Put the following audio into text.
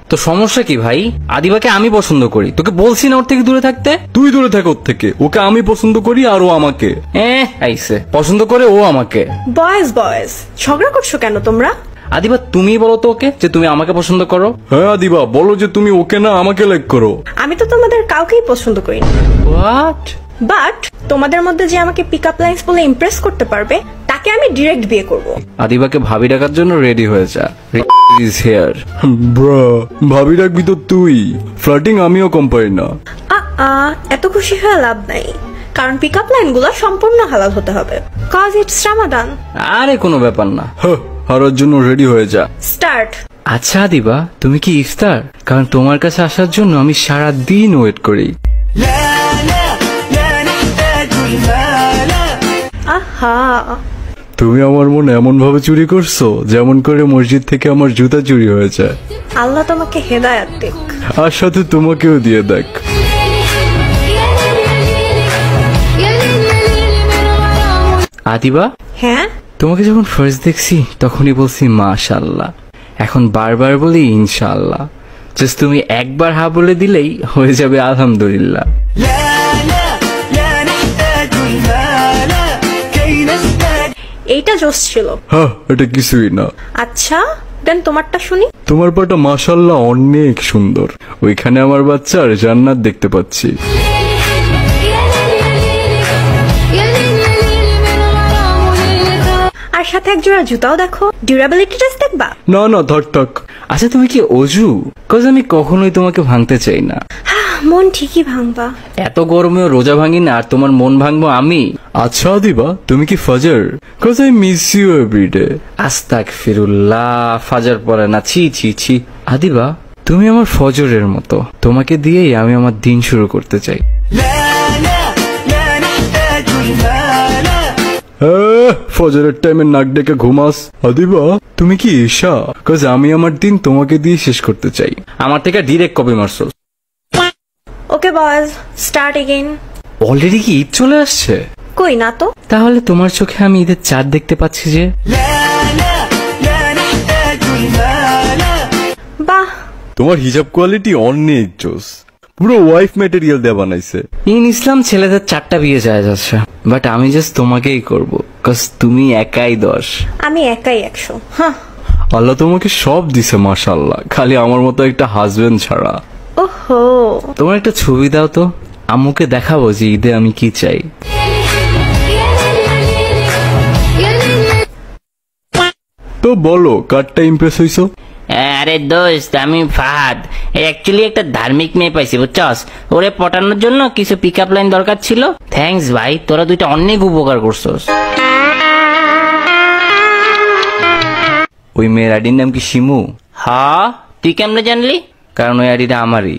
তো সমস্যা কি ভাই? আদিবাকে আমি পছন্দ করি, তোকে বলছি না ওর থেকে দূরে থাকতে? তুই দূরে থাক ওর থেকে, ওকে আমি পছন্দ করি আর ও আমাকে। আইসে পছন্দ করে ও আমাকে। বয়েজ ঝগড়া করছো কেন তোমরা? আদিবা তুমি বলো তো ওকে যে তুমি আমাকে পছন্দ করো। হ্যাঁ আদিবা বলো যে তুমি ওকে না আমাকে লাইক করো। আমি তো তোমাদের কাউকেই পছন্দ করি না। হোয়াট? বাট তোমাদের মধ্যে যে আমাকে পিক আপ লাইন্স বলে ইমপ্রেস করতে পারবে তাকে আমি ডিরেক্ট বিয়ে করব। আদিবাকে ভাবি ডাকার জন্য রেডি হয়ে যা, ইজ হিয়ার। ব্রা, ভাবি রাখবি তো তুই, ফ্লার্টিং আমিও কম পারি না। এত খুশি হয়ে লাভ নাই, কারণ পিক আপ লাইন গুলো সম্পূর্ণ হালাল হতে হবে, কজ ইটস রামাদান। আরে কোনো ব্যাপার না, হারার জন্য রেডি হয়ে যা। স্টার্ট। আচ্ছা আদিবা তুমি কি ইফতার? কারণ তোমার কাছে আসার জন্য আমি সারা দিন ওয়েট করি। আহা, তুমি আমার মন এমন ভাবে চুরি করছো যেমন করে মসজিদ থেকে আমার জুতা চুরি হয়েছে। আল্লাহ তোমাকে হেদায়াত দিক। আর সাথে তোমাকেও দিয়ে দেখ। আদিবা হ্যাঁ, তোমাকে যখন ফার্স্ট দেখছি তখনই বলছি মাশাআল্লাহ, এখন বারবার বলি ইনশাআল্লাহ। জাস্ট তুমি একবার হা বলে দিলেই হয়ে যাবে আলহামদুলিল্লাহ। এইটা জোশ ছিল। হ্যাঁ, এটা কিছুই না। আচ্ছা দেন তোমারটা শুনি। তোমার পাটা মাশাআল্লাহ অনেক সুন্দর, ওইখানে আমার বাচ্চার জান্নাত দেখতে পাচ্ছি। আর সাথে এক জোড়া জুতাও দেখো, ডিউরেবিলিটি টেস্ট দেখবা? না না, থাক। আচ্ছা তুমি কি অজু? কজ আমি কখনোই তোমাকে ভাঙতে চাই না। মন ঠিকই ভাঙবা। এত গরমেও রোজা ভাঙি না, আর তোমার মন ভাঙবো আমি? আচ্ছা আদিবা তুমি কি ফাজার? Cause I miss you everyday. আস্তাগফিরুল্লাহ, ফাজার পড়ে না, ছি ছি ছি। আদিবা তুমি আমার ফজরের মতো, তোমাকে দিয়েই আমি আমার দিন শুরু করতে চাই। ফজরের টাইমে নাক ডেকে ঘুমাস। আদিবা তুমি কি ঈশা? কজ আমি আমার দিন তোমাকে দিয়ে শেষ করতে চাই। আমার থেকে ডিরেক্ট কপি মারছো। ওকে বয়েজ, স্টার্ট এগেইন। অলরেডি কি ঈদ চলে আসছে? কই না তো। তাহলে তোমার চোখে আমি ঈদের চাঁদ দেখতে পাচ্ছি যে। বাহ, তোমার হিজাব কোয়ালিটি অনেক জোস, পুরো ওয়াইফ ম্যাটেরিয়াল দিয়ে বানাইছে। ইন ইসলাম ছেলেদের 4টা বিয়ে যায় যাচ্ছে, বাট আমি জাস্ট তোমাকেই করব, কজ তুমি একাই 10। আমি একাই 100। হ্যাঁ, আল্লাহ তোমাকে সব দিছে মাশাআল্লাহ, খালি আমার মতো একটা হাজবেন্ড ছাড়া। ওহো, তোমার একটা ছবি দাও তো, আম্মুকে দেখাবো যে ঈদে আমি কি চাই। তো বলো কারটা ইমপ্রেস হইছো? আরে দোস্ত, আমি ফাহাদ। অ্যাকচুয়ালি একটা ধার্মিক মেয়ে পাইছি বুঝছস, ওরে পটানোর জন্য কিছু পিক আপ লাইন দরকার ছিল। থ্যাঙ্কস ভাই, তোরা দুইটা অনেক উপকার করছস। ওই মেয়ের আইডির নাম কি শিমু? হ্যাঁ, তুই কেমনে জানলি? কারণ ওই আইডিটা আমারই।